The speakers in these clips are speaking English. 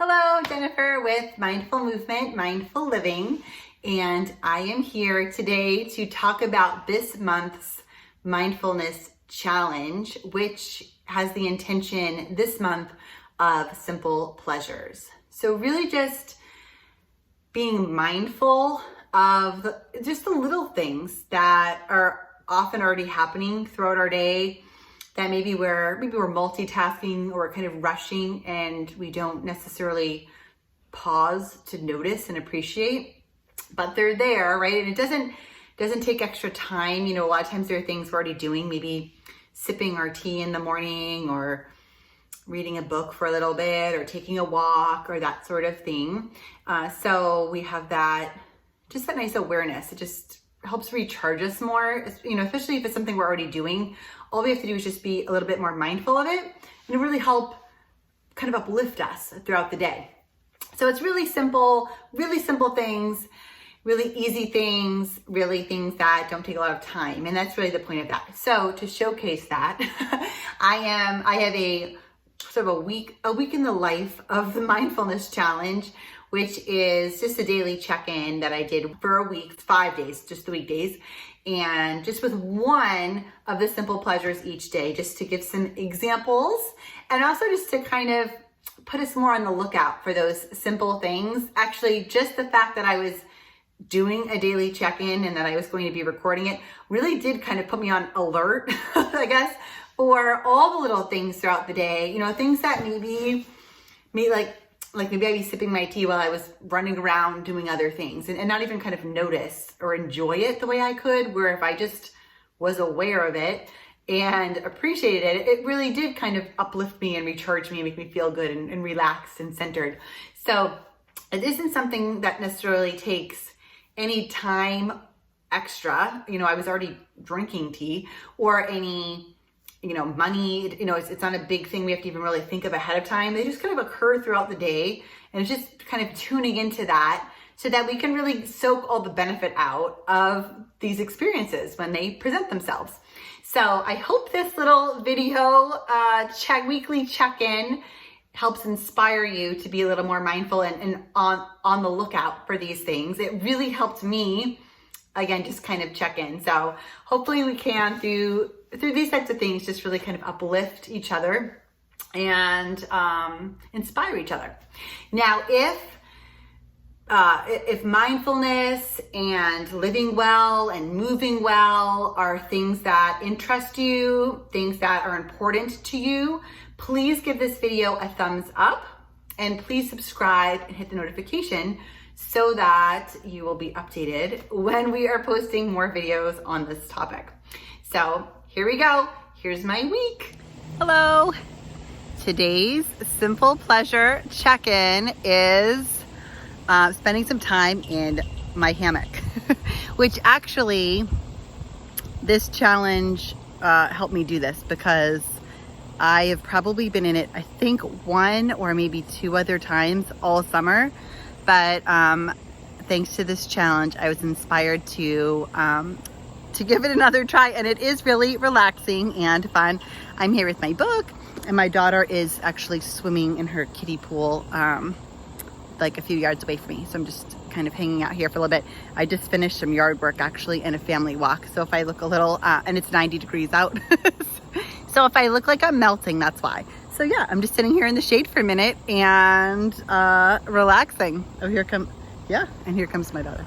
Hello, Jennifer with Mindful Movement, Mindful Living, and I am here today to talk about this month's Mindfulness Challenge, which has the intention this month of simple pleasures. So really just being mindful of just the little things that are often already happening throughout our day, that maybe we're multitasking or kind of rushing and we don't necessarily pause to notice and appreciate, but they're there, right? And it doesn't take extra time. You know, a lot of times there are things we're already doing, maybe sipping our tea in the morning or reading a book for a little bit or taking a walk or that sort of thing. So we have that nice awareness. It just helps recharge us more, you know, especially if it's something we're already doing. All we have to do is just be a little bit more mindful of it and really help kind of uplift us throughout the day. So it's really simple things, really easy things, really things that don't take a lot of time. And that's really the point of that. So to showcase that, I have a sort of a week in the life of the Mindfulness Challenge, which is just a daily check-in that I did for a week, 5 days, just the weekdays, and just with one of the simple pleasures each day, just to give some examples and also just to kind of put us more on the lookout for those simple things. Actually, just the fact that I was doing a daily check-in and that I was going to be recording it really did kind of put me on alert, I guess, for all the little things throughout the day, you know, things that maybe maybe I'd be sipping my tea while I was running around doing other things and not even kind of notice or enjoy it the way I could, where if I just was aware of it and appreciated it, it really did kind of uplift me and recharge me and make me feel good and relaxed and centered. So it isn't something that necessarily takes any time extra. You know, I was already drinking tea or any money, it's not a big thing we have to even really think of ahead of time. They just kind of occur throughout the day, and it's just kind of tuning into that so that we can really soak all the benefit out of these experiences when they present themselves. So I hope this little video, weekly check-in helps inspire you to be a little more mindful and on the lookout for these things. It really helped me, again, just kind of check in. So hopefully we can, through these types of things, just really kind of uplift each other and inspire each other. Now, if mindfulness and living well and moving well are things that interest you, things that are important to you, please give this video a thumbs up and please subscribe and hit the notification so that you will be updated when we are posting more videos on this topic. So here we go. Here's my week. Hello. Today's simple pleasure check-in is spending some time in my hammock, which actually this challenge helped me do this because I have probably been in it, I think, one or maybe two other times all summer. But thanks to this challenge, I was inspired to give it another try, and it is really relaxing and fun. I'm here with my book, and my daughter is actually swimming in her kiddie pool like a few yards away from me. So I'm just kind of hanging out here for a little bit. I just finished some yard work actually and a family walk. So if I look a little, and it's 90 degrees out. So if I look like I'm melting, that's why. So yeah, I'm just sitting here in the shade for a minute and relaxing. Oh, here comes my daughter.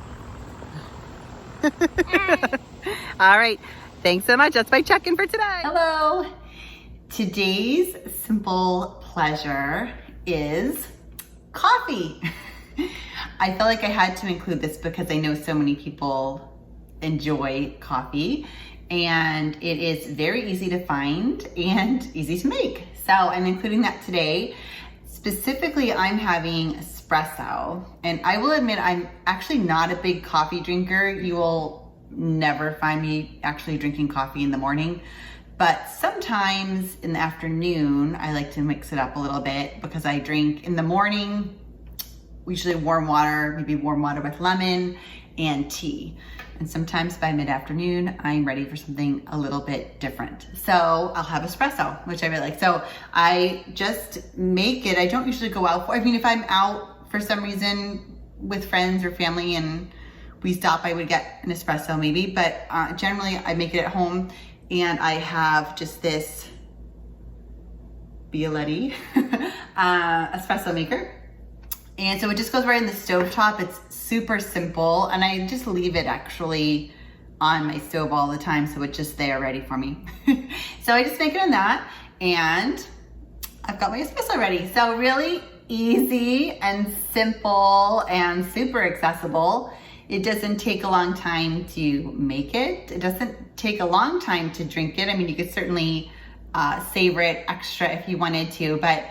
All right, thanks so much. That's my check-in for today. Hello. Today's simple pleasure is coffee. I felt like I had to include this because I know so many people enjoy coffee, and it is very easy to find and easy to make. So I'm including that today. Specifically, I'm having espresso, and I will admit I'm actually not a big coffee drinker. You will never find me actually drinking coffee in the morning, but sometimes in the afternoon, I like to mix it up a little bit because I drink in the morning, usually warm water, maybe warm water with lemon and tea. And sometimes by mid-afternoon, I'm ready for something a little bit different. So I'll have espresso, which I really like. So I just make it. I don't usually go out for, if I'm out for some reason with friends or family and we stop, I would get an espresso maybe, but generally I make it at home, and I have just this Bialetti espresso maker. And so it just goes right in the stovetop. It's super simple, and I just leave it actually on my stove all the time, so it's just there ready for me. So I just make it on that, and I've got my espresso ready. So really easy and simple and super accessible. It doesn't take a long time to make it. It doesn't take a long time to drink it. I mean, you could certainly savor it extra if you wanted to, but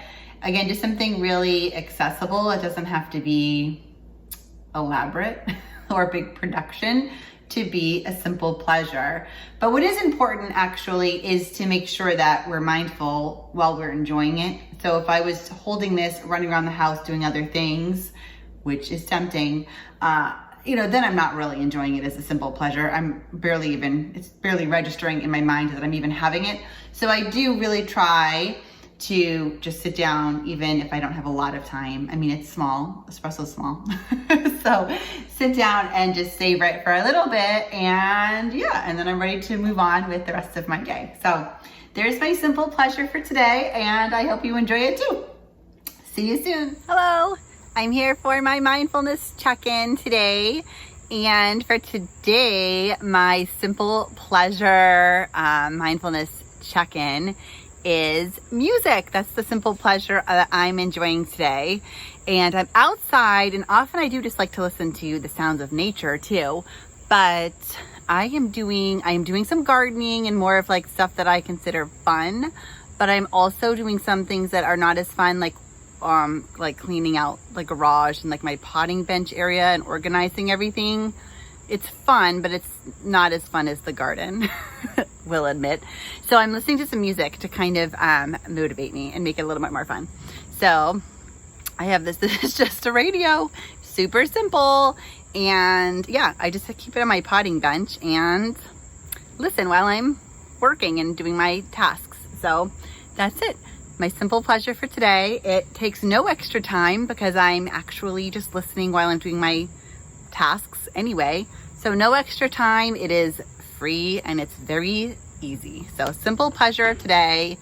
again, just something really accessible. It doesn't have to be elaborate or big production to be a simple pleasure. But what is important actually is to make sure that we're mindful while we're enjoying it. So if I was holding this, running around the house, doing other things, which is tempting, then I'm not really enjoying it as a simple pleasure. It's barely registering in my mind that I'm even having it. So I do really try to just sit down, even if I don't have a lot of time. I mean, it's small, espresso's small. So sit down and just savor it for a little bit, and then I'm ready to move on with the rest of my day. So there's my simple pleasure for today, and I hope you enjoy it too. See you soon. Hello, I'm here for my mindfulness check-in today. And for today, my simple pleasure mindfulness check-in is music. That's the simple pleasure that I'm enjoying today. And I'm outside, and often I do just like to listen to the sounds of nature too. But I am doing some gardening and more of like stuff that I consider fun. But I'm also doing some things that are not as fun, like cleaning out the garage and like my potting bench area and organizing everything. It's fun, but it's not as fun as the garden, will admit. So I'm listening to some music to kind of motivate me and make it a little bit more fun. So I have this is just a radio, super simple. And I just keep it on my potting bench and listen while I'm working and doing my tasks. So that's it. My simple pleasure for today. It takes no extra time because I'm actually just listening while I'm doing my tasks anyway. So no extra time. It is free and it's very easy. So simple pleasure today,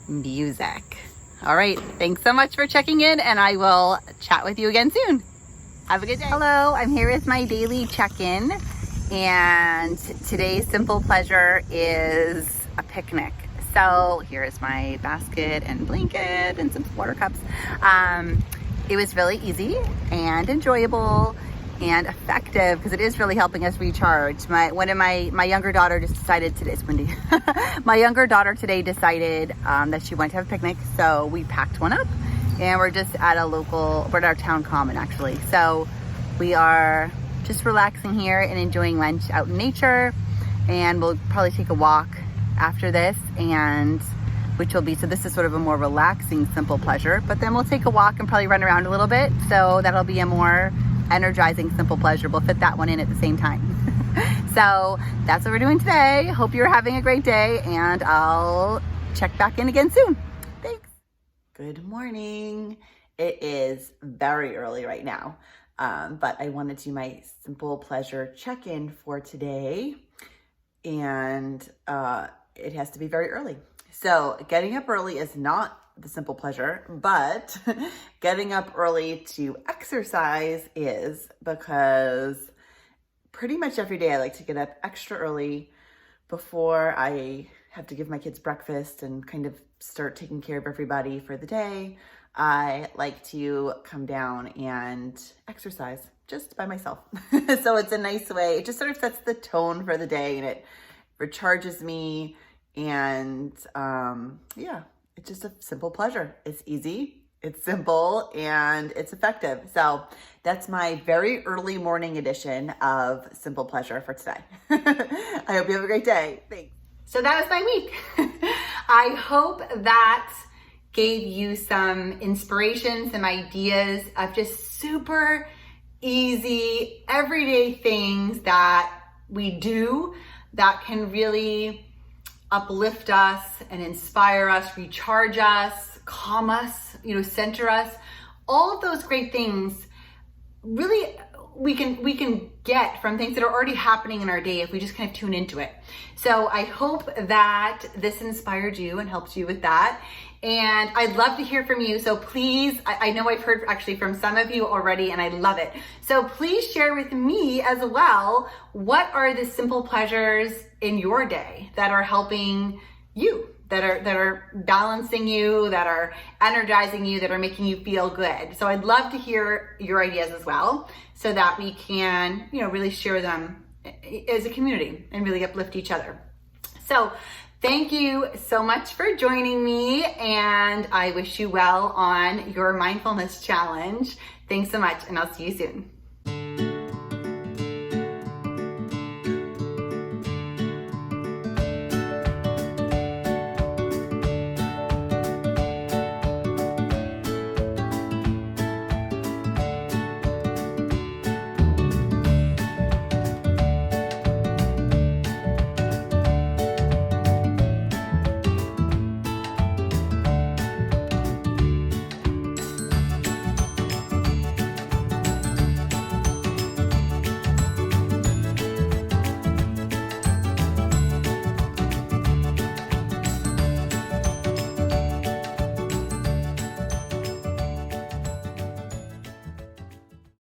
music. All right. Thanks so much for checking in, and I will chat with you again soon. Have a good day. Hello, I'm here with my daily check-in, and today's simple pleasure is a picnic. So here's my basket and blanket and some water cups. It was really easy and enjoyable and effective because it is really helping us recharge. My younger daughter just decided today, it's windy. My younger daughter today decided that she wanted to have a picnic, so we packed one up, and we're just at we're at our town common actually. So we are just relaxing here and enjoying lunch out in nature, and we'll probably take a walk after this, so this is sort of a more relaxing, simple pleasure, but then we'll take a walk and probably run around a little bit. So that'll be a more energizing, simple pleasure. We'll fit that one in at the same time. So that's what we're doing today. Hope you're having a great day, and I'll check back in again soon. Thanks. Good morning. It is very early right now, but I wanted to do my simple pleasure check-in for today, and it has to be very early. So getting up early is not the simple pleasure, but getting up early to exercise is, because pretty much every day I like to get up extra early before I have to give my kids breakfast and kind of start taking care of everybody for the day. I like to come down and exercise just by myself. So it's a nice way. It just sort of sets the tone for the day, and it recharges me. And it's just a simple pleasure. It's easy, it's simple, and it's effective. So that's my very early morning edition of Simple Pleasure for today. I hope you have a great day. Thanks. So that was my week. I hope that gave you some inspiration, some ideas of just super easy, everyday things that we do that can really uplift us and inspire us, recharge us, calm us, center us. All of those great things really we can get from things that are already happening in our day if we just kind of tune into it. So I hope that this inspired you and helped you with that. And I'd love to hear from you. So please, I know I've heard actually from some of you already, and I love it. So please share with me as well, what are the simple pleasures in your day that are helping you, that are balancing you, that are energizing you, that are making you feel good. So I'd love to hear your ideas as well, so that we can, really share them as a community and really uplift each other. So thank you so much for joining me, and I wish you well on your mindfulness challenge. Thanks so much, and I'll see you soon.